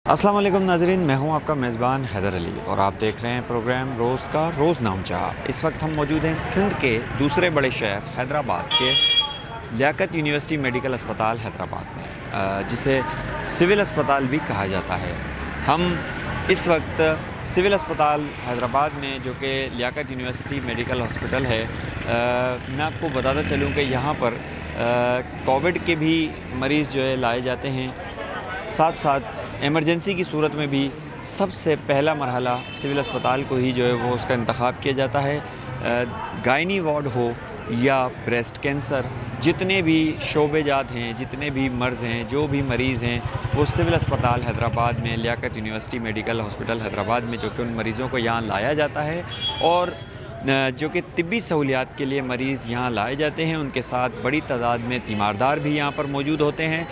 अस्सलाम वालेकुम नाज़रीन, मैं हूं आपका मेज़बान हैदर अली और आप देख रहे हैं प्रोग्राम रोज़ का रोज़ नामचा। इस वक्त हम मौजूद हैं सिंध के दूसरे बड़े शहर हैदराबाद के लियाकत यूनिवर्सिटी मेडिकल अस्पताल हैदराबाद में, जिसे सिविल अस्पताल भी कहा जाता है। हम इस वक्त सिविल अस्पताल हैदराबाद में, जो कि लियाकत यूनिवर्सिटी मेडिकल हॉस्पिटल है, मैं आपको बताता चलूँ कि यहाँ पर कोविड के भी मरीज़ जो है लाए जाते हैं। साथ साथ इमरजेंसी की सूरत में भी सबसे पहला मरहला सिविल अस्पताल को ही जो है वो उसका इंतखाब किया जाता है। गायनी वार्ड हो या ब्रेस्ट कैंसर, जितने भी शोबेजात हैं, जितने भी मर्ज़ हैं, जो भी मरीज़ हैं, वो सिविल अस्पताल हैदराबाद में Liaquat university medical hospital Hyderabad में जो कि उन मरीज़ों को यहाँ लाया जाता है और जो कि तिब्बी सहूलियात के लिए मरीज़ यहाँ लाए जाते हैं। उनके साथ बड़ी तादाद में तीमारदार भी यहाँ पर मौजूद होते हैं।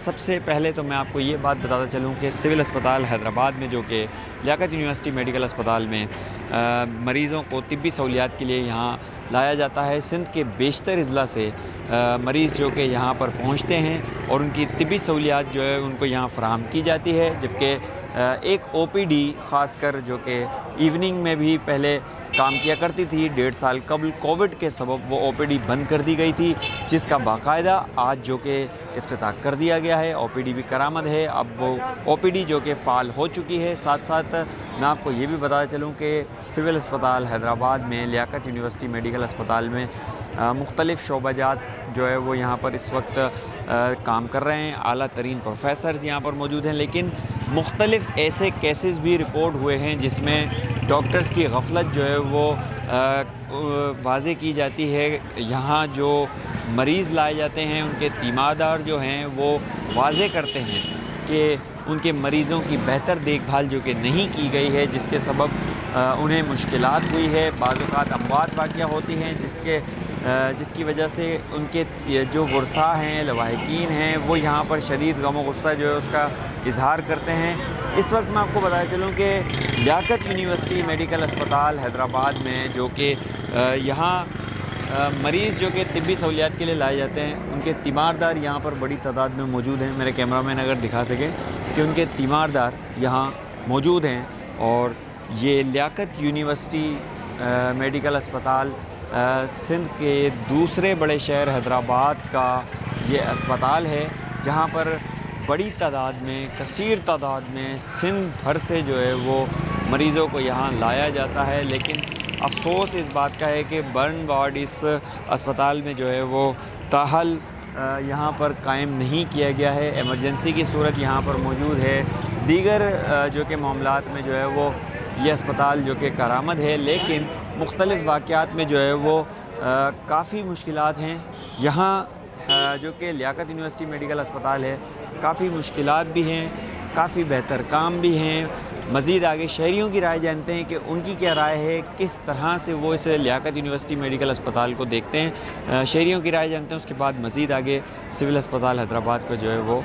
सबसे पहले तो मैं आपको ये बात बताता चलूँ कि सिविल अस्पताल हैदराबाद में, जो कि लियाकत यूनिवर्सिटी मेडिकल अस्पताल में मरीज़ों को तिब्बी सहूलियात के लिए यहाँ लाया जाता है। सिंध के बेशतर अज़ला से मरीज़ जो कि यहाँ पर पहुँचते हैं और उनकी तिब्बी सहूलियात जो है उनको यहाँ फ़राहम की जाती है। जबकि एक OPD ख़ासकर जो कि इवनिंग में भी पहले काम किया करती थी, 1.5 साल कबल कोविड के सबब वो OPD बंद कर दी गई थी, जिसका बाकायदा आज जो कि इफ्तिताह कर दिया गया है। OPD भी करामद है, अब वो OPD जो कि फ़ाल हो चुकी है। साथ साथ मैं आपको ये भी बताता चलूँ कि सिविल अस्पताल हैदराबाद में, लियाकत यूनिवर्सिटी मेडिकल अस्पताल में मुख्तलिफ़ शोबाजात जो है वो यहाँ पर इस वक्त काम कर रहे हैं। आला तरीन प्रोफेसर्स यहाँ पर मौजूद हैं, लेकिन मुख्तलिफ़ ऐसे केसेस भी रिपोर्ट हुए हैं जिसमें डॉक्टर्स की गफलत जो है वो वाज़े की जाती है। यहाँ जो मरीज़ लाए जाते हैं उनके तीमारदार जो हैं वो वाज़े करते हैं कि उनके मरीज़ों की बेहतर देखभाल जो कि नहीं की गई है, जिसके सबब उन्हें मुश्किलात हुई है। बाज़ औक़ात अमवात वाक़या होती हैं जिसकी वजह से उनके जो गुरसा हैं, लवाहिकीन हैं, वो यहाँ पर शदीद गम और गुस्सा जो है उसका इज़हार करते हैं। इस वक्त मैं आपको बताया चलूँ कि लियाकत यूनिवर्सिटी मेडिकल अस्पताल हैदराबाद में, जो कि यहाँ मरीज़ जो कि तिब्बी सहूलियात के लिए लाए जाते हैं, उनके तीमारदार यहाँ पर बड़ी तादाद में मौजूद हैं। मेरे कैमरामैन अगर दिखा सकें कि उनके तीमारदार यहाँ मौजूद हैं। और ये लियाकत यूनिवर्सिटी मेडिकल अस्पताल सिंध के दूसरे बड़े शहर हैदराबाद का ये अस्पताल है, जहाँ पर बड़ी तादाद में, कसीर तादाद में सिंध भर से जो है वो मरीज़ों को यहाँ लाया जाता है। लेकिन अफसोस इस बात का है कि बर्न वार्ड इस अस्पताल में जो है वो ताहल यहाँ पर कायम नहीं किया गया है। इमरजेंसी की सूरत यहाँ पर मौजूद है। दीगर जो कि मामलात में जो है वो ये अस्पताल जो कि करामद है, लेकिन मुख्तलिफ़ वाक़यात में जो है वो काफ़ी मुश्किलात हैं। यहाँ जो कि लियाकत यूनिवर्सिटी मेडिकल अस्पताल है, काफ़ी मुश्किलात भी हैं, काफ़ी बेहतर काम भी हैं। मज़ीद आगे शहरियों की राय जानते हैं कि उनकी क्या राय है, किस तरह से वो इस लियाकत यूनिवर्सिटी मेडिकल अस्पताल को देखते हैं। शहरियों की राय जानते हैं, उसके बाद मज़ीद आगे सिविल अस्पताल हैदराबाद को जो है वो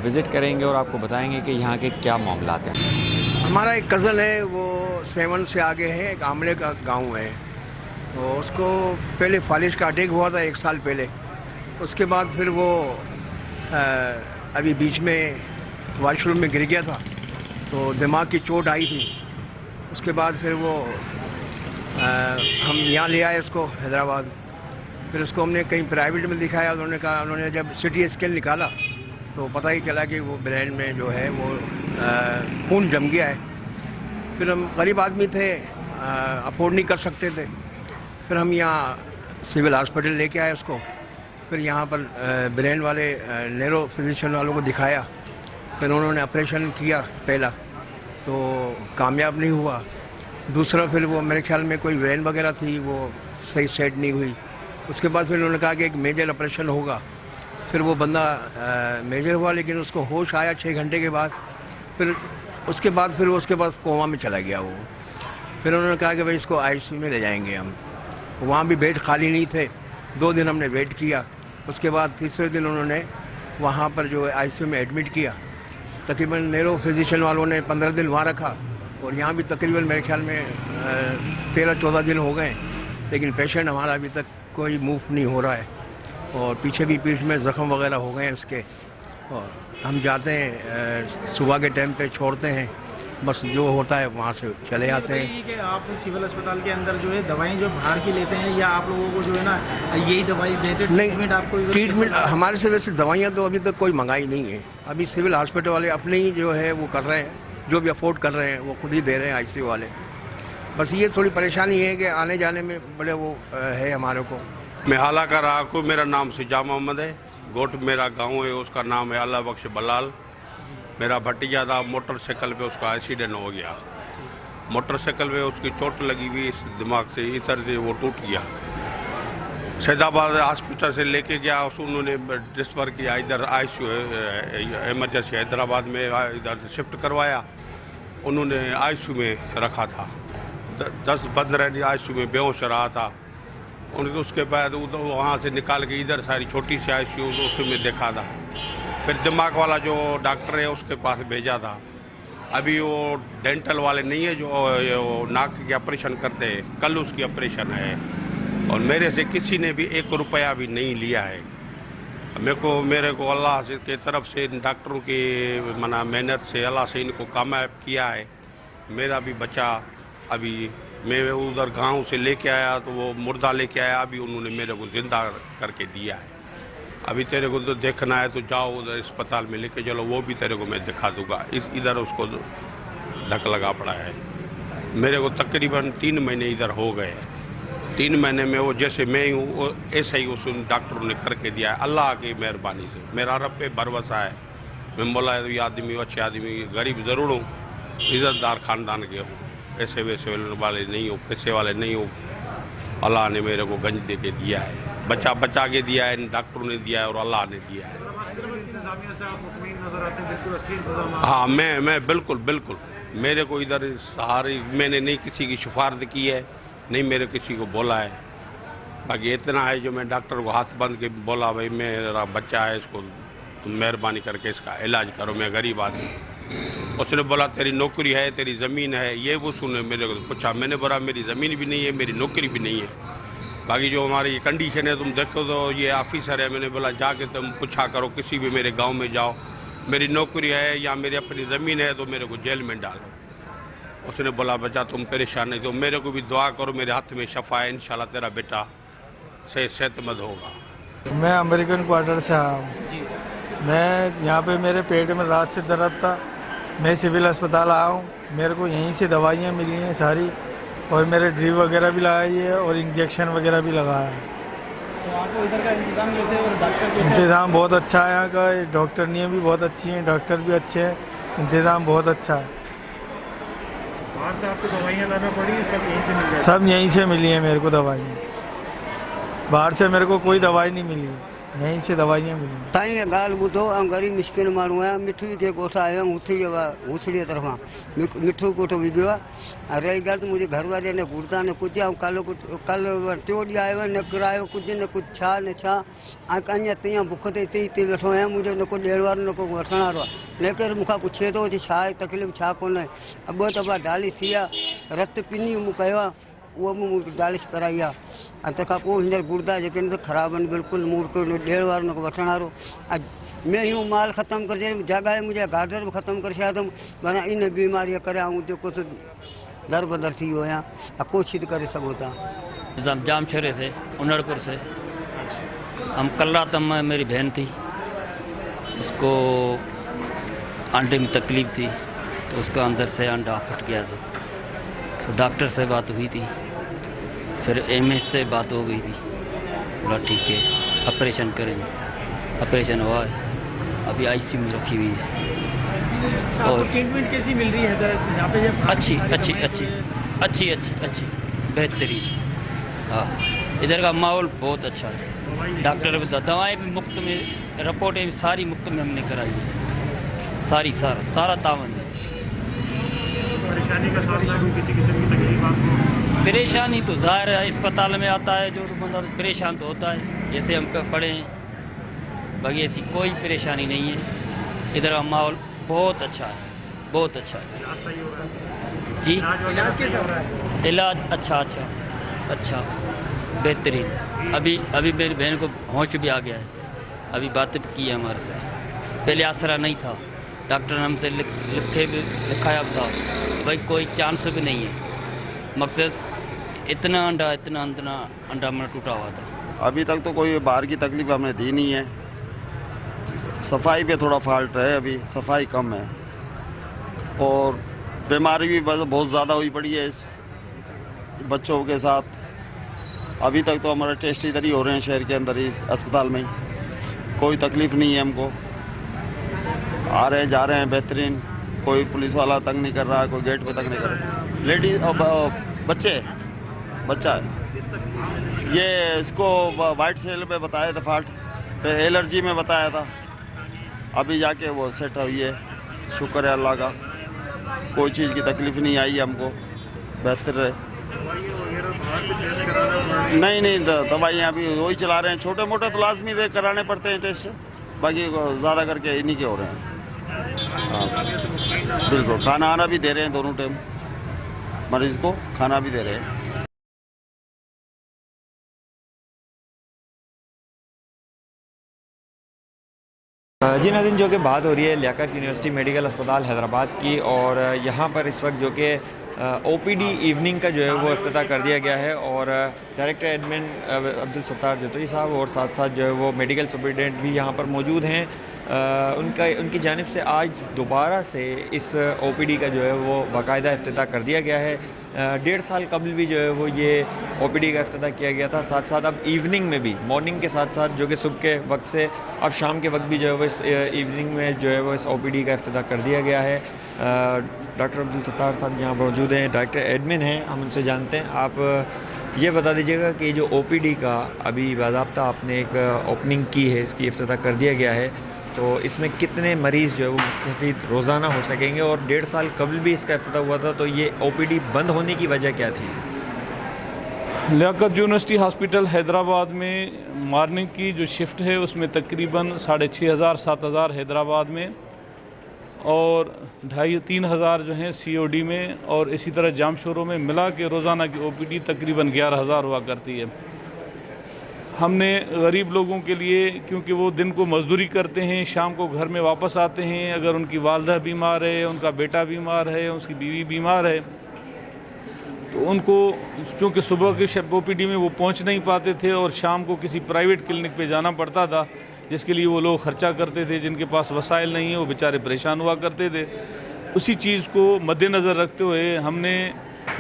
विज़िट करेंगे और आपको बताएँगे कि यहाँ के क्या मामलात हैं। हमारा एक कज़न है, वो 7 से आगे है, एक आमले का गांव है। तो उसको पहले फालिज का अटैक हुआ था 1 साल पहले। उसके बाद फिर वो अभी बीच में वॉशरूम में गिर गया था, तो दिमाग की चोट आई थी। उसके बाद फिर वो हम यहाँ ले आए उसको हैदराबाद। फिर उसको हमने कहीं प्राइवेट में दिखाया। उन्होंने जब CT स्कैन निकाला तो पता ही चला कि वो ब्रेन में जो है वो खून जम गया है। फिर हम गरीब आदमी थे, अफोर्ड नहीं कर सकते थे। फिर हम यहाँ सिविल हॉस्पिटल लेके आए उसको। फिर यहाँ पर ब्रेन वाले न्यूरो फिजिशियन वालों को दिखाया। फिर उन्होंने ऑपरेशन किया पहला, तो कामयाब नहीं हुआ। दूसरा फिर वो मेरे ख्याल में कोई ब्रेन वगैरह थी, वो सही सेट नहीं हुई। उसके बाद फिर उन्होंने कहा कि एक मेजर ऑपरेशन होगा। फिर वो बंदा मेजर हुआ, लेकिन उसको होश आया 6 घंटे के बाद। फिर उसके बाद कोमा में चला गया वो। फिर उन्होंने कहा कि भाई इसको ICU में ले जाएंगे हम। वहाँ भी बेड खाली नहीं थे। 2 दिन हमने वेट किया। उसके बाद तीसरे दिन उन्होंने वहाँ पर जो ICU में एडमिट किया। तकरीबन न्यूरो फिजिशियन वालों ने 15 दिन वहाँ रखा, और यहाँ भी तकरीबन मेरे ख्याल में 13-14 दिन हो गए, लेकिन पेशेंट हमारा अभी तक कोई मूव नहीं हो रहा है। और पीछे भी पीठ में ज़ख़म वगैरह हो गए हैं इसके। और हम जाते हैं सुबह के टाइम पे छोड़ते हैं, बस जो होता है वहाँ से चले आते हैं। बताइए कि आप सिविल अस्पताल के अंदर जो है दवाएं जो बाहर की लेते हैं, या आप लोगों को जो है ना यही दवाई देते, ट्रीटमेंट आपको इधर ट्रीटमेंट कैसा लगा? हमारे से वैसे दवाइयाँ तो अभी तक कोई मंगाई नहीं है। अभी सिविल हॉस्पिटल वाले अपने ही जो है वो कर रहे हैं, जो भी अफोर्ड कर रहे हैं वो खुद ही दे रहे हैं आईसीयू वाले। बस ये थोड़ी परेशानी है कि आने जाने में बड़े वो है हमारे को। मैं हाला का रहा को, मेरा नाम सिजा मोहम्मद है। गोट मेरा गांव है, उसका नाम है अल्लाह बख्श बलाल। मेरा भतीजा था, मोटरसाइकिल पे उसका एक्सीडेंट हो गया। मोटरसाइकिल पे उसकी चोट लगी हुई इस दिमाग से, इधर से वो टूट गया। सैदाबाद हॉस्पिटल से लेके गया, उन्होंने ट्रांसफर किया इधर आईसीयू इमरजेंसी हैदराबाद में, इधर शिफ्ट करवाया। उन्होंने आईसीयू में रखा था, 10-15 दिन आईसीयू में बेहोश रहा था। उनको उसके बाद वहाँ से निकाल के इधर सारी छोटी सी आईसीयू उसमें देखा था। फिर दिमाग वाला जो डॉक्टर है उसके पास भेजा था। अभी वो डेंटल वाले नहीं है जो नाक के ऑपरेशन करते हैं, कल उसकी ऑपरेशन है। और मेरे से किसी ने भी 1 रुपया भी नहीं लिया है। मेरे को अल्लाह के तरफ से डॉक्टरों की मना मेहनत से अल्लाह से इनको कामयाब किया है। मेरा भी बच्चा अभी मैं उधर गांव से लेके आया तो वो मुर्दा लेके आया, अभी उन्होंने मेरे को जिंदा करके दिया है। अभी तेरे को तो देखना है तो जाओ उधर अस्पताल में लेके चलो, वो भी तेरे को मैं दिखा दूंगा। इधर उसको धक लगा पड़ा है। मेरे को तकरीबन 3 महीने इधर हो गए। 3 महीने में वो जैसे मैं ही हूँ ऐसा ही उस डॉक्टरों ने करके दिया है, अल्लाह की मेहरबानी से। मेरा रब पे भरोसा है। मैं बोला है तो ये आदमी अच्छे आदमी, गरीब ज़रूर हूँ, इज़्ज़तदार ख़ानदान के हूँ, ऐसे वैसे वाले नहीं हो, पैसे वाले नहीं हो। अल्लाह ने मेरे को गंज दे के दिया है, बचा के दिया है, डॉक्टरों ने दिया है और अल्लाह ने दिया है। हाँ, मैं बिल्कुल मेरे को इधर सहारे मैंने नहीं किसी की सिफारिश की है, नहीं मेरे किसी को बोला है। बाकी इतना है जो मैं डॉक्टर को हाथ बंद के बोला, भाई मेरा बच्चा है, इसको तुम मेहरबानी करके इसका इलाज करो, मैं गरीब आदमी। उसने बोला तेरी नौकरी है, तेरी ज़मीन है, ये वो सुने। मेरे को पूछा, मैंने बोला मेरी ज़मीन भी नहीं है, मेरी नौकरी भी नहीं है। बाकी जो हमारी कंडीशन है तुम देखो तो ये ऑफिसर है। मैंने बोला जाके तुम पूछा करो, किसी भी मेरे गांव में जाओ, मेरी नौकरी है या मेरी अपनी ज़मीन है तो मेरे को जेल में डालो। उसने बोला बच्चा तुम परेशान नहीं, तो मेरे को भी दुआ करो, मेरे हाथ में शफा है, इंशाल्लाह तेरा बेटा सेहतमंद होगा। मैं अमेरिकन क्वार्टर से आया हूँ। मैं यहाँ पे मेरे पेट में रात से दर्द था, मैं सिविल अस्पताल आया हूँ। मेरे को यहीं से दवाइयाँ मिली हैं सारी, और मेरे ड्रिप वगैरह भी लगाई है और इंजेक्शन वगैरह भी लगाया है। तो आपको इधर का इंतजाम कैसे है और डॉक्टर कैसे? इंतज़ाम बहुत अच्छा है यहाँ का, डॉक्टरनियाँ भी बहुत अच्छी हैं, डॉक्टर भी अच्छे हैं, इंतज़ाम बहुत अच्छा है। बाहर से आपको दवाइयाँ लाना पड़ी, सब यहीं से मिल जाए? सब यहीं से मिली है मेरे को दवाइयाँ, बाहर से मेरे को कोई दवाई नहीं मिली, यहीं से दवाइयाँ मिली। ताईं ॻाल्हि ॿुधो, ऐं गरीब मिस्किन माण्हू आहियां। मिठू के ॻोठ आयो आहियां, हुसड़ीअ तरफ़ां मिठू ॻोठ विझो आहे। ऐं रही ॻाल्हि त मुंहिंजे घरवारे ने घुरदा न कुझु, ऐं कल 2 ॾींहं आयो आहे, न किरायो कुझु, न कुझु छा न छा। ऐं अञा तीअं बुख ते हिते वेठो आहियां, मुंहिंजो न को ॾियण वारो न को वठण वारो आहे। लेकिन मूंखां पुछे थो छा आहे तकलीफ़, छा कोन आहे। 2 दफ़ा डालिश थी आहे, रत पिनी मूं कयो आहे, उहो बि मूं डालिश कराई आहे। ऐं तंहिंखां पोइ हींअर गुर्दा जेके आहिनि ख़राबु आहिनि बिल्कुलु, मूं वटि कोई ॾियण वारो न को वठण वारो। ऐं मैं यूं माल ख़तमु करे छॾियमि, जॻह मुंहिंजा गार्डर बि ख़तमु करे छॾिया अथमि। माना इन बीमारीअ करे ऐं जेको दर बदर थी वियो आहियां। कोशिशि करे सघो था। जामशेरे से, उन्नड़पुर से। हम कल रात मेरी बहन थी, उसको अंडे में तकलीफ़ थी, तो उसका अंदर से अंडा फट गया था। तो डॉक्टर से बात हुई थी, फिर एमएस से बात हो गई थी, बोला ठीक है ऑपरेशन करेंगे। ऑपरेशन हुआ है, अभी आईसीयू में रखी हुई है। और ट्रीटमेंट कैसी मिल रही है इधर यहाँ पे? अच्छी बेहतरीन। हाँ, इधर का माहौल बहुत अच्छा है। डॉक्टर भी दवाएँ भी मुफ्त में, रिपोर्टें भी सारी मुफ्त में हमने कराई है, सारा तावन है। परेशानी का सामना कोई किसी किस्म की तकलीफ आपको? परेशानी तो ज़ाहिर है, अस्पताल में आता है जो बंदा परेशान तो होता है, जैसे हम पढ़े हैं। बाकी ऐसी कोई परेशानी नहीं है। इधर का माहौल बहुत अच्छा है, बहुत अच्छा है जी। इलाज कैसा हो रहा है? इलाज अच्छा बेहतरीन। अभी मेरी बहन को होश भी आ गया है, अभी बात की है हमारे साथ। पहले आसरा नहीं था, डॉक्टर ने हमसे लिखाया था भाई कोई चांस भी नहीं है। मकसद इतना अंडा मेरा टूटा हुआ था। अभी तक तो कोई बाहर की तकलीफ हमने दी नहीं है। सफाई पे थोड़ा फॉल्ट है, अभी सफाई कम है और बीमारी भी बहुत ज़्यादा हुई पड़ी है इस बच्चों के साथ। अभी तक तो हमारे टेस्ट इधर ही हो रहे हैं शहर के अंदर ही अस्पताल में ही, कोई तकलीफ़ नहीं है हमको। आ रहे जा रहे हैं बेहतरीन, कोई पुलिस वाला तंग नहीं कर रहा है, कोई गेट पे तंग नहीं कर रहा है। लेडीज बच्चा है ये, इसको वाइट सेल पे बताया था फाल्ट, फिर एलर्जी में बताया था, अभी जाके वो सेट हुई है। शुक्र है अल्लाह का, कोई चीज़ की तकलीफ़ नहीं आई है हमको, बेहतर है। नहीं दवाइयाँ अभी वही चला रहे हैं, छोटे मोटे तो लाजमी दे कराने पड़ते हैं टेस्ट, बाकी ज़्यादा करके इन्हीं के हो रहे हैं। हाँ बिल्कुल, खाना आना भी दे रहे हैं, दोनों टाइम मरीज़ को खाना भी दे रहे हैं। जी नाज़रीन, जो कि बात हो रही है लियाकत यूनिवर्सिटी मेडिकल अस्पताल हैदराबाद की, और यहाँ पर इस वक्त जो कि OPD इवनिंग का जो है वो इफ्तिताह कर दिया गया है और डायरेक्टर एडमिन अब्दुल सत्तार जतोई साहब और साथ साथ जो है वो मेडिकल सुपरिटेंडेंट भी यहाँ पर मौजूद हैं। उनकी जानिब से आज दोबारा से इस OPD का जो है वो बाकायदा इफ्तिताह कर दिया गया है। 1.5 साल कबल भी जो है वो ये OPD का इफ्तिताह किया गया था। साथ साथ अब इवनिंग में भी, मॉर्निंग के साथ साथ जो कि सुबह के वक्त से अब शाम के वक्त भी जो है वो इस इवनिंग में जो है वो इस OPD का इफ्तिताह कर दिया गया है। डॉक्टर अब्दुल सत्तार साहब यहाँ मौजूद हैं, डायरेक्टर एडमिन हैं, हम उनसे जानते हैं। आप ये बता दीजिएगा कि जो OPD का अभी बाज़ाब्ता आपने एक ओपनिंग की है, इसकी इफ्तिताह कर दिया गया है, तो इसमें कितने मरीज़ जो है वो मुस्तफ़ीद रोज़ाना हो सकेंगे, और 1.5 साल कबल भी इसका इफ्तिताह हुआ था, तो ये OPD बंद होने की वजह क्या थी? लियाकत यूनिवर्सिटी हॉस्पिटल हैदराबाद में मॉर्निंग की जो शिफ्ट है उसमें तकरीबन 6,500-7,000 हैदराबाद में और 2,500-3 हज़ार जो हैं COD में, और इसी तरह जामशोरों में मिला के रोज़ाना की OPD तकरीबन 11,000 हुआ करती है। हमने गरीब लोगों के लिए, क्योंकि वो दिन को मजदूरी करते हैं, शाम को घर में वापस आते हैं, अगर उनकी वालदा बीमार है, उनका बेटा बीमार है, उसकी बीवी बीमार है, तो उनको चूँकि सुबह के OPD में वो पहुंच नहीं पाते थे और शाम को किसी प्राइवेट क्लिनिक पे जाना पड़ता था, जिसके लिए वो लोग ख़र्चा करते थे। जिनके पास वसाइल नहीं है वो बेचारे परेशान हुआ करते थे। उसी चीज़ को मद्देनज़र रखते हुए हमने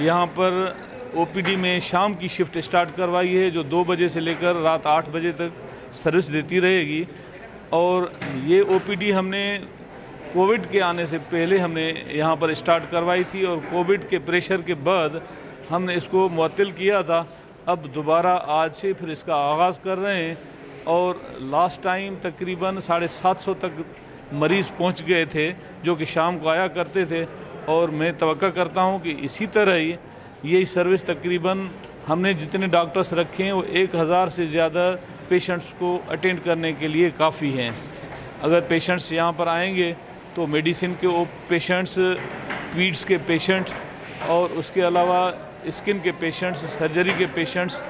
यहाँ पर OPD में शाम की शिफ्ट स्टार्ट करवाई है, जो 2 बजे से लेकर रात 8 बजे तक सर्विस देती रहेगी। और ये OPD हमने कोविड के आने से पहले हमने यहाँ पर स्टार्ट करवाई थी, और कोविड के प्रेशर के बाद हमने इसको मुअत्तल किया था। अब दोबारा आज से फिर इसका आगाज़ कर रहे हैं, और लास्ट टाइम तकरीबन 750 तक मरीज़ पहुँच गए थे जो कि शाम को आया करते थे, और मैं तवक्का करता हूँ कि इसी तरह ही यही सर्विस तकरीबन हमने जितने डॉक्टर्स रखे हैं वो 1,000 से ज़्यादा पेशेंट्स को अटेंड करने के लिए काफ़ी हैं। अगर पेशेंट्स यहाँ पर आएंगे तो मेडिसिन के वो पेशेंट्स, पीड्स के पेशेंट, और उसके अलावा स्किन के पेशेंट्स, सर्जरी के पेशेंट्स,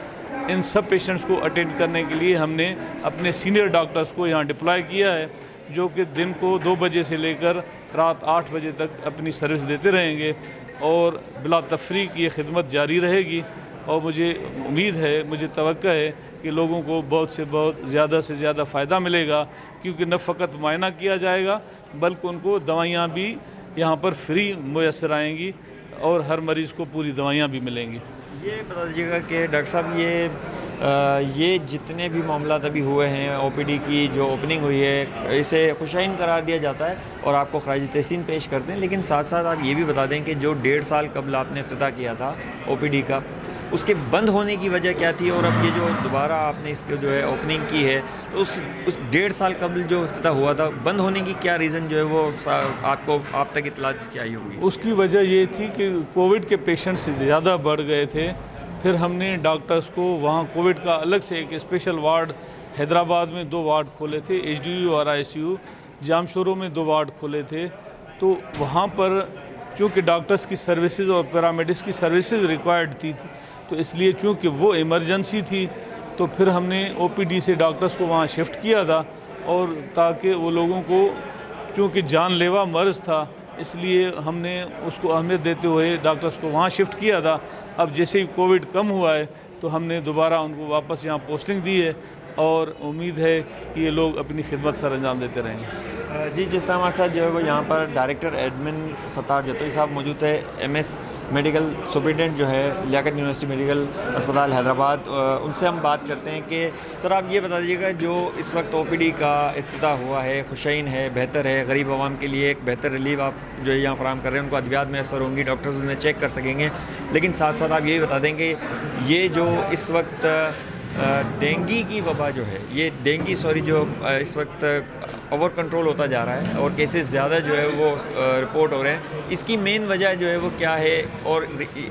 इन सब पेशेंट्स को अटेंड करने के लिए हमने अपने सीनियर डॉक्टर्स को यहाँ डिप्लॉय किया है, जो कि दिन को 2 बजे से लेकर रात 8 बजे तक अपनी सर्विस देते रहेंगे, और बिला तफरीक ये खिदमत जारी रहेगी। और मुझे उम्मीद है, मुझे तवक्का है कि लोगों को बहुत से ज़्यादा फ़ायदा मिलेगा, क्योंकि न फ़कत मुआयना किया जाएगा बल्कि उनको दवाइयाँ भी यहाँ पर फ्री मुयसर आएंगी, और हर मरीज़ को पूरी दवाइयाँ भी मिलेंगी। ये बता दीजिएगा कि डॉक्टर साहब, ये जितने भी मामलात अभी हुए हैं, OPD की जो ओपनिंग हुई है, इसे खुशाइन करार दिया जाता है और आपको खराज तहसीन पेश करते हैं, लेकिन साथ साथ आप ये भी बता दें कि जो 1.5 साल कबल आपने इफ्तिताह किया था OPD का, उसके बंद होने की वजह क्या थी, और अब ये जो दोबारा आपने इसके जो है ओपनिंग की है, तो उस 1.5 साल कबल जो इफ्तिताह हुआ था, बंद होने की क्या रीज़न जो है वो आप तक इत्तला क्या आई होगी? उसकी वजह ये थी कि कोविड के पेशेंट्स ज़्यादा बढ़ गए थे। फिर हमने डॉक्टर्स को वहाँ कोविड का अलग से एक स्पेशल वार्ड, हैदराबाद में 2 वार्ड खोले थे, HDU और ICU, जामशोरों में 2 वार्ड खोले थे। तो वहाँ पर चूँकि डॉक्टर्स की सर्विसेज और पैरामेडिक्स की सर्विसेज रिक्वायर्ड थी, तो इसलिए चूँकि वो इमरजेंसी थी, तो फिर हमने OPD से डॉक्टर्स को वहाँ शिफ्ट किया था, और ताकि वो लोगों को, चूँकि जानलेवा मर्ज़ था इसलिए हमने उसको अहमियत देते हुए डॉक्टर्स को वहाँ शिफ्ट किया था। अब जैसे ही कोविड कम हुआ है तो हमने दोबारा उनको वापस यहाँ पोस्टिंग दी है और उम्मीद है कि ये लोग अपनी खिदमत सर अंजाम देते रहेंगे। जी, जिस तरह हमारे साथ जो है वो यहाँ पर डायरेक्टर एडमिन सत्तार जतोई साहब मौजूद है, एमएस मेडिकल सुपरिटेंडेंट जो है लियाकत यूनिवर्सिटी मेडिकल अस्पताल हैदराबाद, उनसे हम बात करते हैं कि सर आप ये बता दीजिएगा जो इस वक्त ओपीडी का इफ्तिताह हुआ है, खुशैन है, बेहतर है, गरीब आवाम के लिए एक बेहतर रिलीफ आप जो है यहाँ फराहम कर रहे हैं, उनको अद्वियात मैसर होंगी, डॉक्टर्स उन्हें चेक कर सकेंगे, लेकिन साथ साथ आप ये भी बता देंगे ये जो इस वक्त डेंगी की वबा जो है, ये डेंगी जो इस वक्त ओवर कंट्रोल होता जा रहा है और केसेस ज़्यादा जो है वो रिपोर्ट हो रहे हैं, इसकी मेन वजह जो है वो क्या है और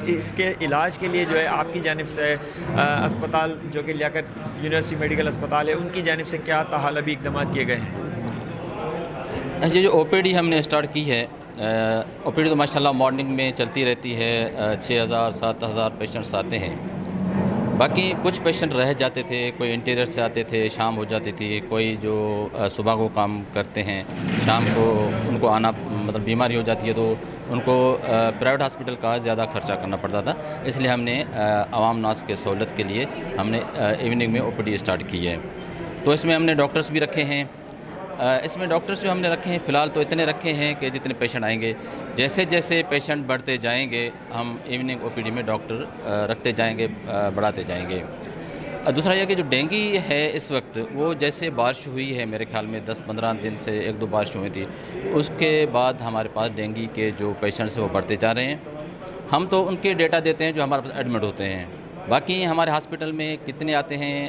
इसके इलाज के लिए जो है आपकी जानिब से अस्पताल जो कि लियाकत यूनिवर्सिटी मेडिकल अस्पताल है उनकी जानिब से क्या ताहालबी इक़दाम किए गए हैं? ये जो ओपीडी हमने स्टार्ट की है, ओपीडी तो माशाल्लाह मॉर्निंग में चलती रहती है, 6000-7000 पेशेंट्स आते हैं। बाकी कुछ पेशेंट रह जाते थे, कोई इंटीरियर से आते थे, शाम हो जाती थी, कोई जो सुबह को काम करते हैं शाम को उनको आना मतलब बीमारी हो जाती है तो उनको प्राइवेट हॉस्पिटल का ज़्यादा खर्चा करना पड़ता था, इसलिए हमने आवाम नास के सहूलत के लिए हमने इवनिंग में ओपीडी स्टार्ट की है। तो इसमें हमने डॉक्टर्स भी रखे हैं। इसमें डॉक्टर्स जो हमने रखे हैं फ़िलहाल तो इतने रखे हैं कि जितने पेशेंट आएंगे, जैसे जैसे पेशेंट बढ़ते जाएंगे हम इवनिंग ओपीडी में डॉक्टर रखते जाएंगे, बढ़ाते जाएंगे। दूसरा यह कि जो डेंगी है इस वक्त वो जैसे बारिश हुई है, मेरे ख्याल में 10-15 दिन से 1-2 बारिश हुई थी, उसके बाद हमारे पास डेंगी के जो पेशेंट्स हैं वो बढ़ते जा रहे हैं। हम तो उनके डेटा देते हैं जो हमारे पास एडमिट होते हैं, बाकी हमारे हॉस्पिटल में कितने आते हैं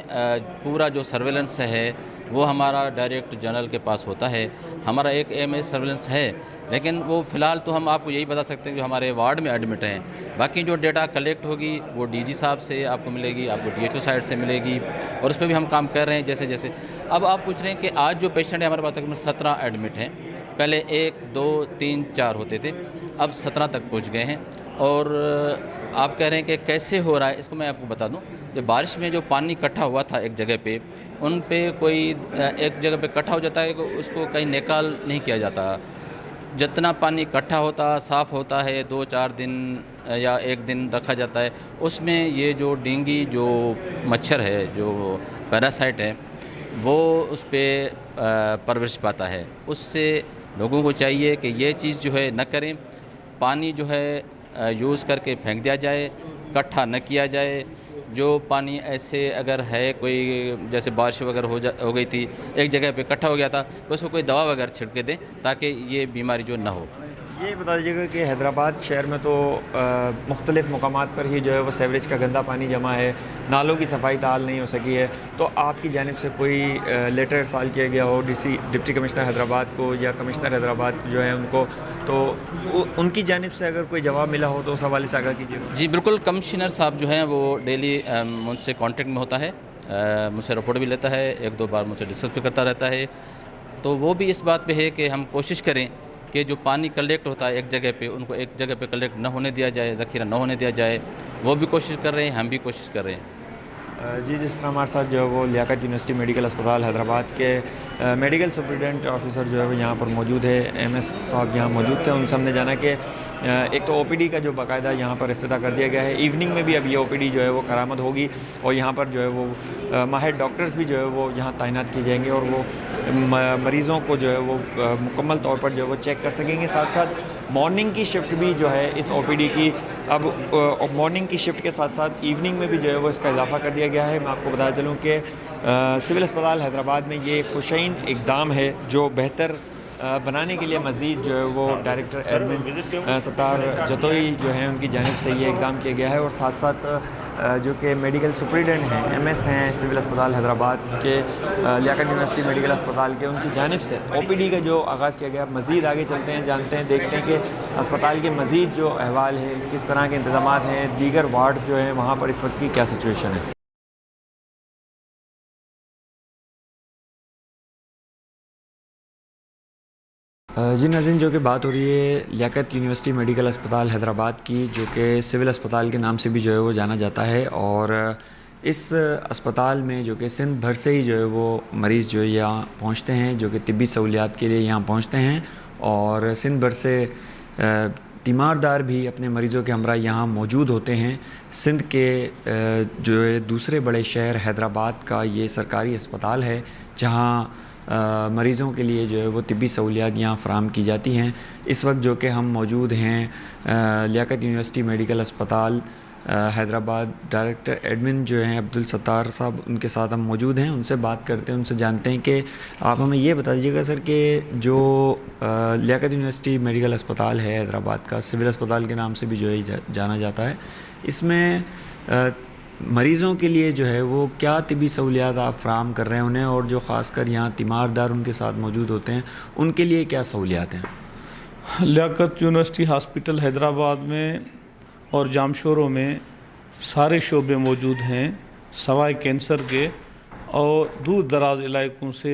पूरा जो सर्वेलेंस है वो हमारा डायरेक्ट जनरल के पास होता है। हमारा एक एमएस सर्वेलेंस है, लेकिन वो फ़िलहाल तो हम आपको यही बता सकते हैं जो हमारे वार्ड में एडमिट हैं। बाकी जो डेटा कलेक्ट होगी वो डीजी साहब से आपको मिलेगी, आपको डीएचओ साइड से मिलेगी और उस पर भी हम काम कर रहे हैं जैसे जैसे। अब आप पूछ रहे हैं कि आज जो पेशेंट है हमारे पास तकरीबन 17 एडमिट हैं, पहले 1, 2, 3, 4 होते थे, अब 17 तक पहुँच गए हैं। और आप कह रहे हैं कि कैसे हो रहा है, इसको मैं आपको बता दूं। जो बारिश में जो पानी इकट्ठा हुआ था एक जगह पे, उन पे कोई एक जगह पे इकट्ठा हो जाता है, उसको कहीं निकाल नहीं किया जाता। जितना पानी इकट्ठा होता साफ़ होता है 2-4 दिन या 1 दिन रखा जाता है, उसमें ये जो डेंगू जो मच्छर है, जो पैरासाइट है, वो उस पर परवरिश पाता है। उससे लोगों को चाहिए कि ये चीज़ जो है न करें, पानी जो है यूज़ करके फेंक दिया जाए, इकट्ठा न किया जाए। जो पानी ऐसे अगर है कोई जैसे बारिश वगैरह हो गई थी, एक जगह पे इकट्ठा हो गया था, तो उसको कोई दवा वगैरह छिड़के दें ताकि ये बीमारी जो ना हो। ये बता दीजिएगा कि हैदराबाद शहर में तो मुख्तलिफ़ मकामात पर ही जो है वो सीवरेज का गंदा पानी जमा है, नालों की सफाई ताल नहीं हो सकी है, तो आपकी जानिब से कोई लेटर इरसाल किया गया हो डिप्टी कमिश्नर हैदराबाद को या कमिश्नर हैदराबाद जो है उनको, तो उनकी जानिब से अगर कोई जवाब मिला हो तो उस हवाले से आगाह कीजिएगा। जी बिल्कुल, कमिश्नर साहब जो हैं वो डेली मुझसे कांटेक्ट में होता है, मुझसे रिपोर्ट भी लेता है, 1-2 बार मुझसे डिस्कस भी करता रहता है। तो वो भी इस बात पे है कि हम कोशिश करें कि जो पानी कलेक्ट होता है एक जगह पे, उनको एक जगह पे कलेक्ट न होने दिया जाए, ज़ख़ीरा न होने दिया जाए। वो भी कोशिश कर रहे हैं, हम भी कोशिश कर रहे हैं। जी, जिस तरह हमारे साथ जो है वो लियाकत यूनिवर्सिटी मेडिकल अस्पताल हैदराबाद के मेडिकल सुपरिटेंडेंट ऑफिसर जो है वो यहाँ पर मौजूद है, एमएस साहब यहाँ मौजूद थे। उनसे हमने जाना कि एक तो ओपीडी का जो बाकायदा यहाँ पर इफ्तिताह कर दिया गया है, इवनिंग में भी अब ये ओपीडी जो है वो करामद होगी और यहाँ पर जो है वो माहिर डॉक्टर्स भी जो है वो यहाँ तैनात किए जाएंगे और वो मरीज़ों को जो है वो मुकम्मल तौर पर जो है वो चेक कर सकेंगे। साथ साथ मॉर्निंग की शिफ्ट भी जो है इस ओपीडी की, अब मॉर्निंग की शिफ्ट के साथ साथ इवनिंग में भी जो है वो इसका इजाफा कर दिया गया है। मैं आपको बता चलूँ कि सिविल अस्पताल हैदराबाद में ये खुशैन इक़दाम है जो बेहतर बनाने के लिए मज़ीद जो है वो डायरेक्टर एडमिन सत्तार जतोई जो हैं उनकी जानिब से ये इक़दाम किया गया है और साथ साथ जो कि मेडिकल सुपरिटेंडेंट हैं, एमएस हैं सिविल अस्पताल हैदराबाद के लियाकत यूनिवर्सिटी मेडिकल अस्पताल के, उनकी जानिब से ओपीडी का जो आगाज़ किया गया। मज़ीद आगे चलते हैं, जानते हैं, देखते हैं कि अस्पताल के मज़ीद जो अहवाल है, किस तरह के इंतज़ामात हैं, दीगर वार्ड्स जो हैं वहाँ पर इस वक्त की क्या सिचुएशन है। जी नाज़रीन, जो कि बात हो रही है लियाकत यूनिवर्सिटी मेडिकल अस्पताल हैदराबाद की, जो कि सिविल अस्पताल के नाम से भी जो है वो जाना जाता है और इस अस्पताल में जो कि सिंध भर से ही जो है वो मरीज़ जो है यहाँ पहुँचते हैं, जो कि तिब्बी सहूलियात के लिए यहाँ पहुँचते हैं, और सिंध भर से तीमारदार भी अपने मरीज़ों के हमरा यहाँ मौजूद होते हैं। सिंध के जो है दूसरे बड़े शहर हैदराबाद का ये सरकारी अस्पताल है जहाँ मरीज़ों के लिए जो है वो तिब्बी सहूलियात यहाँ फ़राहम की जाती हैं। इस वक्त जो कि हम मौजूद हैं लियाकत यूनिवर्सिटी मेडिकल अस्पताल हैदराबाद, डायरेक्टर एडमिन जो हैं अब्दुल सत्तार साहब, उनके साथ हम मौजूद हैं। उनसे बात करते हैं, उनसे जानते हैं कि आप हमें ये बता दीजिएगा सर कि जो लियाकत यूनिवर्सिटी मेडिकल अस्पताल है हैदराबाद का, सिविल अस्पताल के नाम से भी जो है जाना जाता है, इसमें मरीज़ों के लिए जो है वो क्या तिब्बी सहूलियात आप फ़राहम कर रहे हैं उन्हें, और जो ख़ासकर यहाँ तीमारदार उनके साथ मौजूद होते हैं उनके लिए क्या सहूलियात हैं? लियाकत यूनिवर्सिटी हॉस्पिटल हैदराबाद में और जामशोरों में सारे शोबे मौजूद हैं सवाए कैंसर के, और दूर दराज इलाकों से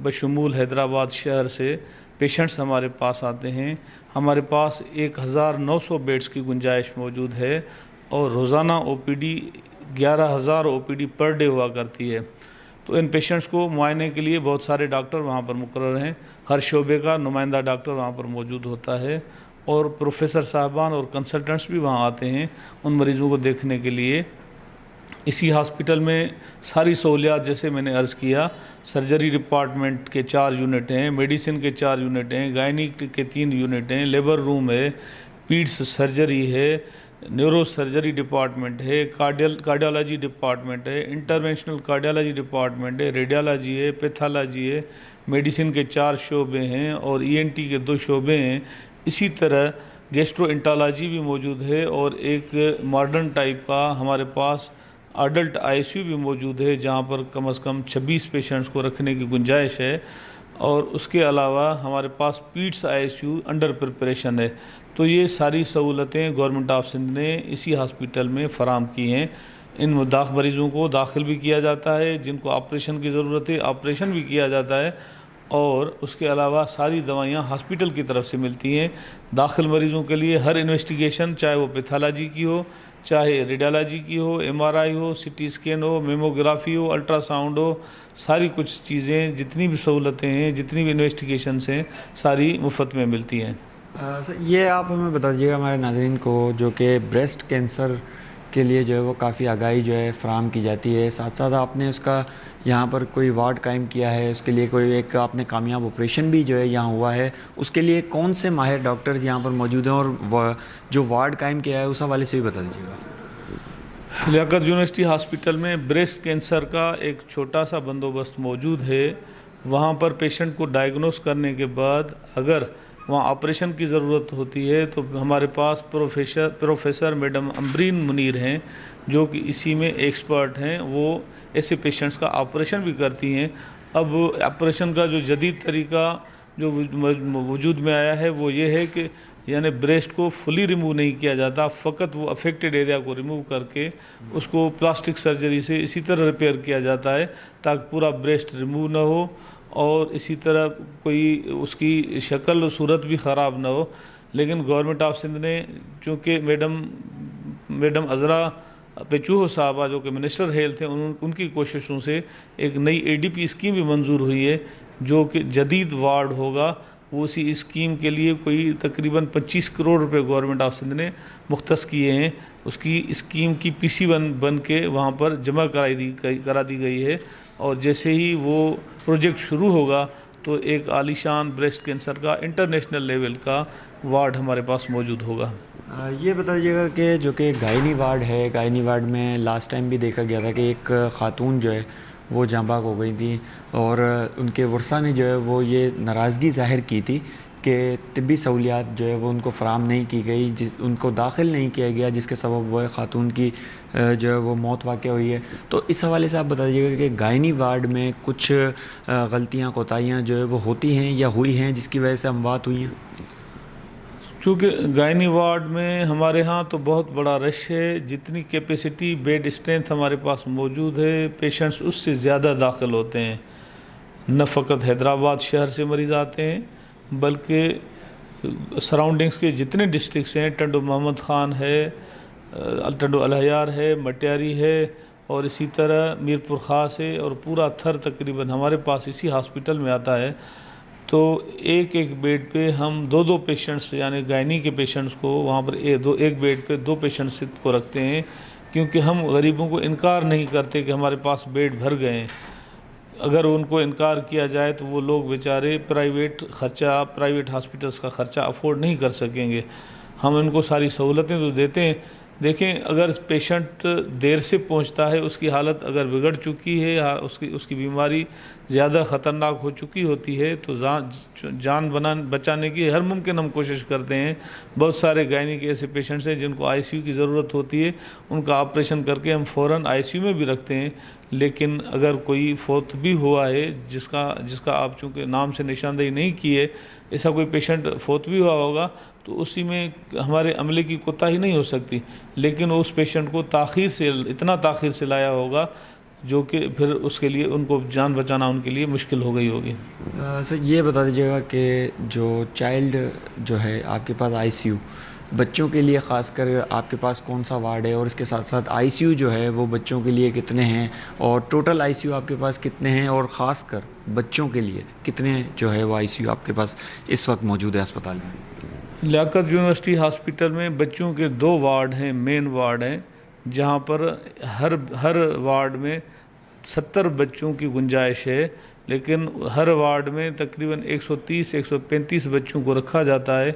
बशमूल हैदराबाद शहर से पेशेंट्स हमारे पास आते हैं। हमारे पास 1900 बेड्स की गुंजाइश मौजूद है और रोज़ाना OPD 11,000 OPD पर डे हुआ करती है। तो इन पेशेंट्स को मुआयने के लिए बहुत सारे डॉक्टर वहाँ पर मुकर्रर हैं, हर शोबे का नुमाइंदा डॉक्टर वहाँ पर मौजूद होता है, और प्रोफेसर साहबान और कंसल्टेंट्स भी वहाँ आते हैं उन मरीज़ों को देखने के लिए। इसी हॉस्पिटल में सारी सहूलियात जैसे मैंने अर्ज़ किया, सर्जरी डिपार्टमेंट के 4 यूनिट हैं, मेडिसिन के 4 यूनिट हैं, गायनिक के 3 यूनिट हैं, लेबर रूम है, पीड्स सर्जरी है, न्यूरो सर्जरी डिपार्टमेंट है, कार्डियोलॉजी डिपार्टमेंट है, इंटरवेंशनल कार्डियोलॉजी डिपार्टमेंट है, रेडियोलॉजी है, पैथोलॉजी है, मेडिसिन के 4 शोबे हैं और ENT के 2 शोबे हैं। इसी तरह गैस्ट्रोएंटरोलॉजी भी मौजूद है, और एक मॉडर्न टाइप का हमारे पास अडल्ट ICU भी मौजूद है जहाँ पर कम से कम 26 पेशेंट्स को रखने की गुंजाइश है, और उसके अलावा हमारे पास पीड्स ICU अंडर प्रिपरेशन है। तो ये सारी सहूलतें गवर्नमेंट ऑफ सिंध ने इसी हॉस्पिटल में फ़राहम की हैं। इन मरीज़ों को दाखिल भी किया जाता है, जिनको ऑपरेशन की ज़रूरत है ऑपरेशन भी किया जाता है, और उसके अलावा सारी दवाइयाँ हॉस्पिटल की तरफ से मिलती हैं। दाखिल मरीज़ों के लिए हर इन्वेस्टिगेशन, चाहे वो पैथोलॉजी की हो, चाहे रेडियोलॉजी की हो, MRI हो, CT स्कैन हो, मेमोग्राफी हो, अल्ट्रासाउंड हो, सारी कुछ चीज़ें, जितनी भी सहूलतें हैं, जितनी भी इन्वेस्टिगेशंस हैं, सारी मुफ्त में मिलती हैं। सर ये आप हमें बता दीजिएगा हमारे नाज़रीन को, जो कि ब्रेस्ट कैंसर के लिए जो है वो काफ़ी आगाही जो है फ़राहम की जाती है, साथ साथ आपने उसका यहाँ पर कोई वार्ड कायम किया है, उसके लिए कोई एक आपने कामयाब ऑपरेशन भी जो है यहाँ हुआ है, उसके लिए कौन से माहिर डॉक्टर यहाँ पर मौजूद हैं, और जो वार्ड कायम किया है उस हवाले से भी बता दीजिएगा। लियाकत यूनिवर्सिटी हॉस्पिटल में ब्रेस्ट कैंसर का एक छोटा सा बंदोबस्त मौजूद है। वहाँ पर पेशेंट को डायग्नोस करने के बाद अगर वहाँ ऑपरेशन की ज़रूरत होती है तो हमारे पास प्रोफेसर मैडम अम्बरीन मुनीर हैं, जो कि इसी में एक्सपर्ट हैं। वो ऐसे पेशेंट्स का ऑपरेशन भी करती हैं। अब ऑपरेशन का जो जदीद तरीका जो वजूद में आया है वो ये है कि यानी ब्रेस्ट को फुली रिमूव नहीं किया जाता, फ़कत वो अफेक्टेड एरिया को रिमूव करके उसको प्लास्टिक सर्जरी से इसी तरह रिपेयर किया जाता है ताकि पूरा ब्रेस्ट रिमूव ना हो और इसी तरह कोई उसकी शक्ल सूरत भी ख़राब ना हो। लेकिन गवर्नमेंट ऑफ सिंध ने चूँकि मैडम अज़रा पेचूहो साहबा जो कि मिनिस्टर हेल्थ हैं, उनकी कोशिशों से एक नई ADP स्कीम भी मंजूर हुई है जो कि जदीद वार्ड होगा। वो उसी स्कीम के लिए कोई तकरीबन 25 करोड़ रुपए गवर्नमेंट ऑफ सिंध ने मुख्तस किए हैं। उसकी स्कीम की PC बन के वहाँ पर जमा करा दी गई है और जैसे ही वो प्रोजेक्ट शुरू होगा तो एक आलीशान ब्रेस्ट कैंसर का इंटरनेशनल लेवल का वार्ड हमारे पास मौजूद होगा। ये बता दीजिएगा कि जो कि गायनी वार्ड है, गायनी वार्ड में लास्ट टाइम भी देखा गया था कि एक ख़ातून जो है वो जाँ बाग हो गई थी और उनके वर्सा ने जो है वो ये नाराज़गी ज़ाहिर की थी कि तिब्बी सहूलियात जो है वो उनको फ़राहम नहीं की गई, उनको दाखिल नहीं किया गया, जिसके सबब वो ख़ातून की जो है वो मौत वाक़ हुई है। तो इस हवाले से आप बता दीजिएगा कि गायनी वार्ड में कुछ गलतियाँ कोताहियाँ जो है वो होती हैं या हुई हैं जिसकी वजह से अमवात हुई हैं? चूँकि गायनी वार्ड में हमारे यहाँ तो बहुत बड़ा रश है, जितनी कैपेसिटी बेड स्ट्रेंथ हमारे पास मौजूद है पेशेंट्स उससे ज़्यादा दाखिल होते हैं। न फ़कत हैदराबाद शहर से मरीज़ आते हैं बल्कि सराउंडिंग्स के जितने डिस्ट्रिक्ट्स हैं, टंडो मोहम्मद ख़ान है, टंडो अलहयार है, मटियारी है और इसी तरह मीरपुर ख़ास है और पूरा थर तकरीबन हमारे पास इसी हॉस्पिटल में आता है। तो एक एक बेड पे हम दो दो पेशेंट्स यानी गायनी के पेशेंट्स को वहाँ पर एक बेड पे दो पेशेंट्स को रखते हैं, क्योंकि हम गरीबों को इनकार नहीं करते कि हमारे पास बेड भर गए हैं। अगर उनको इनकार किया जाए तो वो लोग बेचारे प्राइवेट हॉस्पिटल्स का ख़र्चा अफोर्ड नहीं कर सकेंगे। हम उनको सारी सहूलतें तो देते हैं। देखें, अगर पेशेंट देर से पहुंचता है, उसकी हालत अगर बिगड़ चुकी है या उसकी बीमारी ज़्यादा ख़तरनाक हो चुकी होती है तो जान बचाने की हर मुमकिन हम कोशिश करते हैं। बहुत सारे गायनी के ऐसे पेशेंट्स हैं जिनको आईसीयू की ज़रूरत होती है, उनका ऑपरेशन करके हम फ़ौरन आईसीयू में भी रखते हैं। लेकिन अगर कोई फौत भी हुआ है जिसका आप चूँकि नाम से निशानदेही नहीं की है, ऐसा कोई पेशेंट फौत भी हुआ होगा तो उसी में हमारे अमले की कोताही नहीं हो सकती, लेकिन उस पेशेंट को इतना ताख़ीर से लाया होगा जो कि फिर उसके लिए उनको जान बचाना उनके लिए मुश्किल हो गई होगी। सर ये बता दीजिएगा कि जो चाइल्ड जो है आपके पास आईसीयू बच्चों के लिए ख़ासकर आपके पास कौन सा वार्ड है, और इसके साथ साथ आईसीयू जो है वो बच्चों के लिए कितने हैं, और टोटल आईसीयू आपके पास कितने हैं, और ख़ासकर बच्चों के लिए कितने जो है वो आईसीयू आपके पास इस वक्त मौजूद है अस्पताल में? लियाकत यूनिवर्सिटी हॉस्पिटल में बच्चों के 2 वार्ड हैं, मेन वार्ड हैं, जहाँ पर हर वार्ड में 70 बच्चों की गुंजाइश है। लेकिन हर वार्ड में तकरीबन 130-135 बच्चों को रखा जाता है।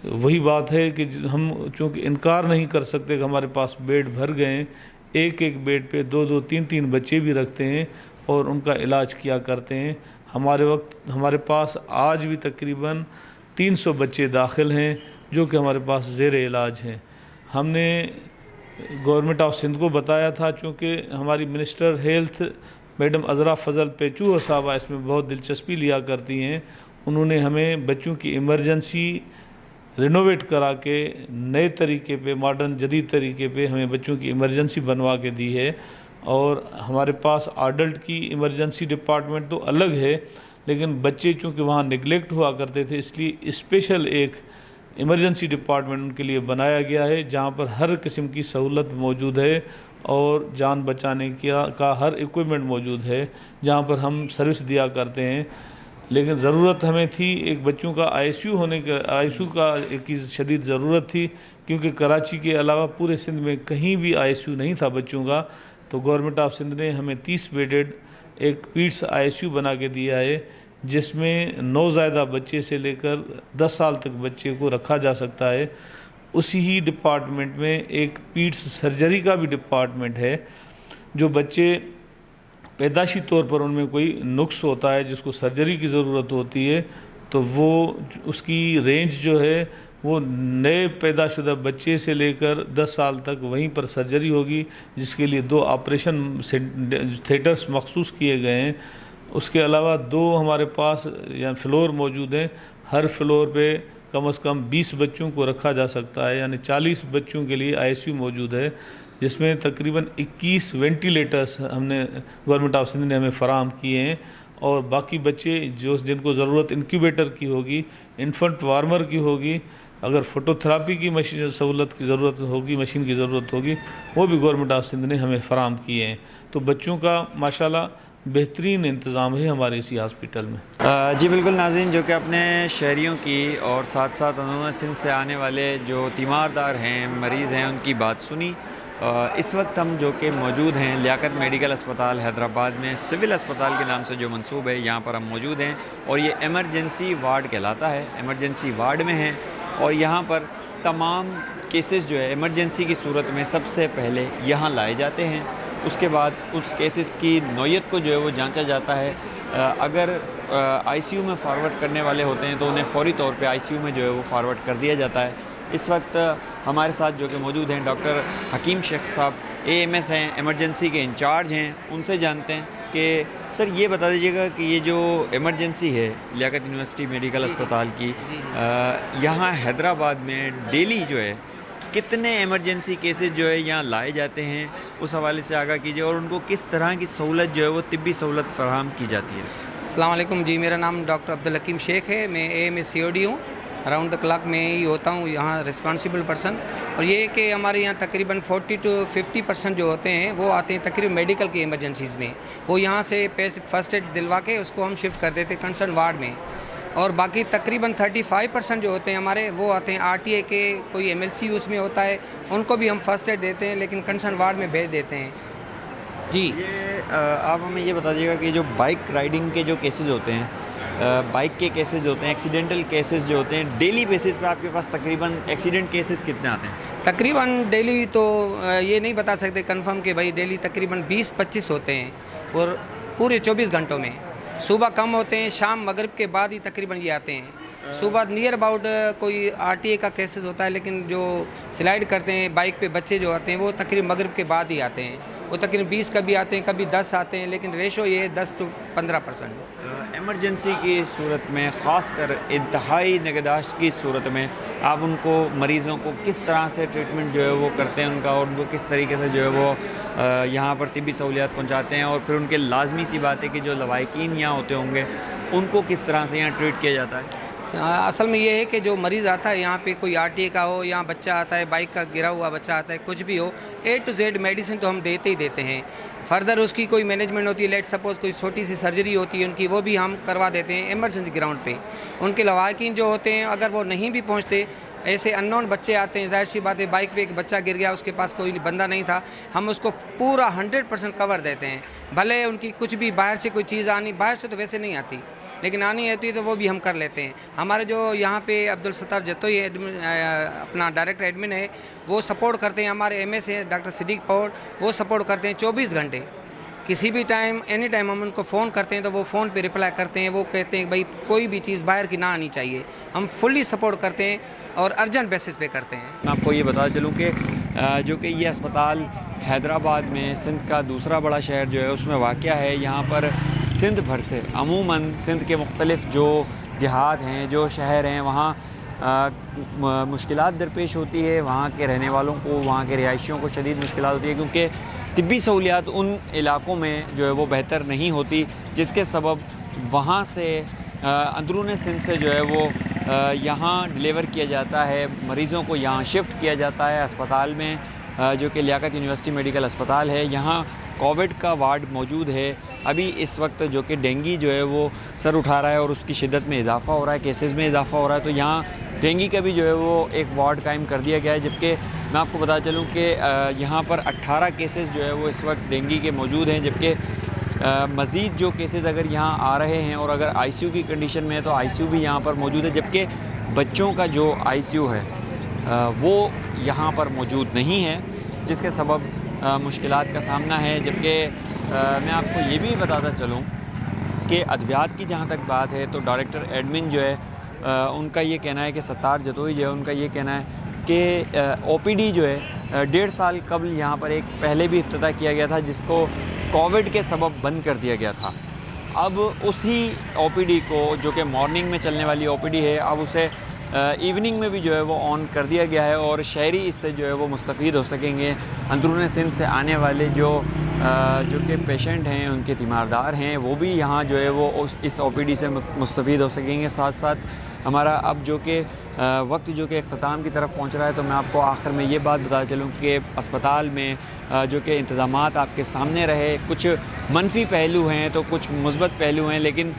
वही बात है कि हम चूँकि इनकार नहीं कर सकते कि हमारे पास बेड भर गए हैं, एक एक बेड पे 2-2, 3-3 बच्चे भी रखते हैं और उनका इलाज किया करते हैं। हमारे पास आज भी तकरीबन 300 बच्चे दाखिल हैं जो कि हमारे पास ज़ेर इलाज हैं। हमने गवर्नमेंट ऑफ सिंध को बताया था, चूँकि हमारी मिनिस्टर हेल्थ मैडम अज़रा फ़ज़ल पेचू साहबा इसमें बहुत दिलचस्पी लिया करती हैं। उन्होंने हमें बच्चों की इमरजेंसी रिनोवेट करा के नए तरीके पे, मॉडर्न जदीद तरीके पे हमें बच्चों की इमरजेंसी बनवा के दी है। और हमारे पास अडल्ट की इमरजेंसी डिपार्टमेंट तो अलग है, लेकिन बच्चे चूँकि वहाँ निगलेक्ट हुआ करते थे, इसलिए स्पेशल एक इमरजेंसी डिपार्टमेंट उनके लिए बनाया गया है, जहाँ पर हर किस्म की सहूलत मौजूद है और जान बचाने का हर इक्विपमेंट मौजूद है, जहाँ पर हम सर्विस दिया करते हैं। लेकिन ज़रूरत हमें थी एक बच्चों का आईसीयू का की शदीद ज़रूरत थी, क्योंकि कराची के अलावा पूरे सिंध में कहीं भी आईसीयू नहीं था बच्चों का। तो गवर्नमेंट ऑफ सिंध ने हमें 30 बेडेड एक पीड्स आईसीयू बना के दिया है, जिसमें नौज़ायदा बच्चे से लेकर 10 साल तक बच्चे को रखा जा सकता है। उसी ही डिपार्टमेंट में एक पीड्स सर्जरी का भी डिपार्टमेंट है। जो बच्चे पैदाशी तौर पर उनमें कोई नुक्स होता है जिसको सर्जरी की ज़रूरत होती है, तो वो उसकी रेंज जो है वो नए पैदाशुदा बच्चे से लेकर 10 साल तक वहीं पर सर्जरी होगी, जिसके लिए 2 ऑपरेशन थिएटर्स मखसूस किए गए हैं। उसके अलावा 2 हमारे पास या फ्लोर मौजूद हैं। हर फ्लोर पे कम से कम 20 बच्चों को रखा जा सकता है, यानी 40 बच्चों के लिए आईसीयू मौजूद है, जिसमें तकरीबन 21 वेंटिलेटर्स हमने गवर्नमेंट ऑफ सिंध ने हमें फ़राहम किए हैं। और बाकी बच्चे जिनको ज़रूरत इंक्यूबेटर की होगी, इन्फेंट वार्मर की होगी, अगर फोटोथेरापी की मशीन सहूलत की ज़रूरत होगी, मशीन की ज़रूरत होगी, वो भी गवर्नमेंट ऑफ सिंध ने हमें फ़राहम किए हैं। तो बच्चों का माशाल्लाह बेहतरीन इंतज़ाम है हमारे इसी हॉस्पिटल में। जी बिल्कुल नाज़रीन, जो कि अपने शहरियों की और साथ साथ अंदरूनी सिंध से आने वाले जो तीमारदार हैं, मरीज़ हैं, उनकी बात सुनी। इस वक्त हम जो कि मौजूद हैं लियाकत मेडिकल अस्पताल हैदराबाद में, सिविल अस्पताल के नाम से जो मंसूब है, यहाँ पर हम मौजूद हैं और ये एमरजेंसी वार्ड कहलाता है। एमरजेंसी वार्ड में हैं और यहाँ पर तमाम केसेस जो है इमरजेंसी की सूरत में सबसे पहले यहाँ लाए जाते हैं। उसके बाद उस केसेस की नौयत को जो है वो जांचा जाता है। अगर आईसीयू में फ़ॉरवर्ड करने वाले होते हैं तो उन्हें फ़ौरी तौर पे आईसीयू में जो है वो फ़ॉरवर्ड कर दिया जाता है। इस वक्त हमारे साथ जो कि मौजूद हैं डॉक्टर हकीम शेख साहब, एएमएस हैं, इमरजेंसी के इंचार्ज हैं। उनसे जानते हैं कि सर ये बता दीजिएगा कि ये जो इमरजेंसी है लियाकत यूनिवर्सिटी मेडिकल अस्पताल की, यहाँ हैदराबाद में डेली जो है कितने इमरजेंसी केसेस जो है यहाँ लाए जाते हैं, उस हवाले से आगाह कीजिए और उनको किस तरह की सहूलत जो है वो तिब्बी सहूलत फराहम की जाती है। अस्सलाम वालेकुम जी, मेरा नाम डॉक्टर अब्दुल हकीम शेख है। मैं एएमएस COD हूँ राउंड द क्लॉक में ही होता हूँ यहाँ रिस्पॉन्सिबल पर्सन। और ये है कि हमारे यहाँ तकरीबन 40 to 50% जो होते हैं वो आते हैं तकरीबन मेडिकल की इमरजेंसीज़ में, वो यहाँ से फर्स्ट एड दिलवा के उसको हम शिफ्ट कर देते हैं कंसर्न वार्ड में। और बाकी तकरीबन 35% जो होते हैं हमारे वो आते हैं RTA के, कोई MLC उसमें होता है, उनको भी हम फर्स्ट एड देते हैं लेकिन कंसर्न वार्ड में भेज देते हैं। जी ये आप हमें ये बता दीजिएगा कि जो बाइक राइडिंग के जो केसेस होते हैं, बाइक के केसेस होते हैं, एक्सीडेंटल केसेस जो होते हैं, डेली बेसिस पे आपके पास तकरीबन एक्सीडेंट केसेस कितने आते हैं? तकरीबन डेली तो ये नहीं बता सकते कंफर्म कि भाई डेली तकरीबन 20-25 होते हैं और पूरे 24 घंटों में। सुबह कम होते हैं, शाम मगरिब के बाद ही तकरीबन ये आते हैं। सुबह नियर अबाउट कोई RTA का केसेस होता है, लेकिन जो स्लाइड करते हैं बाइक पे बच्चे जो आते हैं वो तकरीबन मगरिब के बाद ही आते हैं। वो तकरीबन 20 कभी आते हैं, कभी 10 आते हैं, लेकिन रेशो ये है 10 to 15%। एमरजेंसी की सूरत में, ख़ासकर इंतहाई निगहदाश्त की सूरत में, आप उनको मरीज़ों को किस तरह से ट्रीटमेंट जो है वो करते हैं उनका, और उनको किस तरीके से जो है वो यहाँ पर तिब्बी सहूलियात पहुँचाते हैं, और फिर उनके लाजमी सी बात है कि जो लवाकिन यहाँ होते होंगे उनको किस तरह से यहाँ ट्रीट किया जाता है? असल में ये है कि जो मरीज़ आता है यहाँ पे, कोई RTA का हो, यहाँ बच्चा आता है, बाइक का गिरा हुआ बच्चा आता है, कुछ भी हो, A to Z मेडिसिन तो हम देते ही देते हैं। फर्दर उसकी कोई मैनेजमेंट होती है, लेट सपोज़ कोई छोटी सी सर्जरी होती है उनकी, वो भी हम करवा देते हैं इमरजेंसी ग्राउंड पे। उनके लवाकिन जो होते हैं अगर वो नहीं भी पहुँचते, ऐसे अननोन बच्चे आते हैं, जाहिर सी बात है बाइक पे एक बच्चा गिर गया, उसके पास कोई बंदा नहीं था, हम उसको पूरा 100% कवर देते हैं। भले उनकी कुछ भी बाहर से कोई चीज़ आनी, बाहर से तो वैसे नहीं आती, लेकिन आनी होती है तो वो भी हम कर लेते हैं। हमारे जो यहाँ पे अब्दुल सत्तार जतोई अपना डायरेक्टर एडमिन है, वो सपोर्ट करते हैं। हमारे MS है डॉक्टर सिद्दीक पौड़, वो सपोर्ट करते हैं 24 घंटे, किसी भी टाइम, एनी टाइम हम उनको फ़ोन करते हैं तो वो फ़ोन पे रिप्लाई करते हैं। वो कहते हैं भाई कोई भी चीज़ बाहर की ना आनी चाहिए, हम फुल्ली सपोर्ट करते हैं और अर्जेंट बेसिस पे करते हैं। मैं आपको ये बता चलूँ कि जो कि ये अस्पताल हैदराबाद में सिंध का दूसरा बड़ा शहर जो है उसमें वाक़या है। यहाँ पर सिंध भर से, अमूमन सिंध के मुख्तलिफ़ जो देहात हैं, जो शहर हैं, वहाँ मुश्किलात दरपेश होती है। वहाँ के रहने वालों को, वहाँ के रिहायशियों को शदीद मुश्किलात होती है, क्योंकि तिब्बी सहूलियात उन इलाकों में जो है वो बेहतर नहीं होती, जिसके सबब वहाँ से अंदरून सिंध से जो है वो यहाँ डिलीवर किया जाता है, मरीज़ों को यहाँ शिफ्ट किया जाता है अस्पताल में, जो कि लियाकत यूनिवर्सिटी मेडिकल अस्पताल है। यहाँ कोविड का वार्ड मौजूद है। अभी इस वक्त जो कि डेंगी जो है वो सर उठा रहा है और उसकी शिद्दत में इजाफ़ा हो रहा है, केसेस में इजाफ़ा हो रहा है, तो यहाँ डेंगी का भी जो है वो एक वार्ड कायम कर दिया गया है। जबकि मैं आपको बता चलूँ कि यहाँ पर 18 केसेस जो है वो इस वक्त डेंगी के मौजूद हैं, जबकि मज़ीद जो केसेस अगर यहाँ आ रहे हैं और अगर ICU की कंडीशन में है तो ICU भी यहाँ पर मौजूद है, जबकि बच्चों का जो ICU है वो यहाँ पर मौजूद नहीं है, जिसके सबब मुश्किलात का सामना है। जबकि मैं आपको ये भी बताता चलूँ कि अद्वियात की जहाँ तक बात है तो डायरेक्टर एडमिन जो है उनका ये कहना है कि सत्तार जतोई जो है उनका ये कहना है कि OPD जो है 1.5 साल कबल यहाँ पर एक पहले भी इफ्तिताह किया गया था, जिसको कोविड के सबब बंद कर दिया गया था। अब उसी OPD को, जो कि मॉर्निंग में चलने वाली OPD है, अब उसे इवनिंग में भी जो है वो ऑन कर दिया गया है और शहरी इससे जो है वो मुस्तफ़ीद हो सकेंगे। अंदरून सिंध से आने वाले जो कि पेशेंट हैं, उनके तीमारदार हैं, वो भी यहाँ जो है वो इस OPD से मुस्तफ़ीद हो सकेंगे। साथ साथ हमारा अब जो कि वक्त जो कि इख्तिताम की तरफ पहुँच रहा है, तो मैं आपको आखिर में ये बात बता चलूँ कि अस्पताल में जो कि इंतज़ामात आपके सामने रहे, कुछ मनफी पहलू हैं तो कुछ मुस्बत पहलू हैं, लेकिन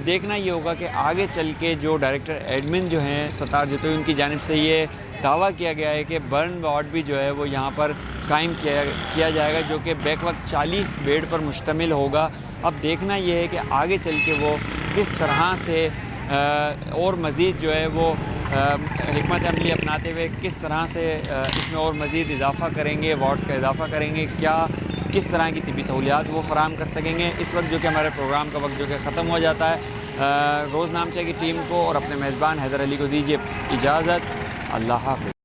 देखना ये होगा कि आगे चल के जो डायरेक्टर एडमिन जो हैं सत्तार जतोई, उनकी जानिब से ये दावा किया गया है कि बर्न वार्ड भी जो है वो यहाँ पर कायम किया जाएगा, जो कि बैक वक्त 40 बेड पर मुश्तमिल होगा। अब देखना ये है कि आगे चल के वो किस तरह से और मज़ीद जो है वो हिकमत अमली अपनाते हुए किस तरह से इसमें और मज़ीद इजाफ़ा करेंगे, वार्ड्स का इजाफ़ा करेंगे, क्या किस तरह की तिब्बी सहूलियात वो फ़राहम कर सकेंगे। इस वक्त जो कि हमारे प्रोग्राम का वक्त जो कि ख़त्म हो जाता है। रोज़ नामचा की टीम को और अपने मेज़बान हैदर अली को दीजिए इजाज़त। अल्लाह हाफ़िज़।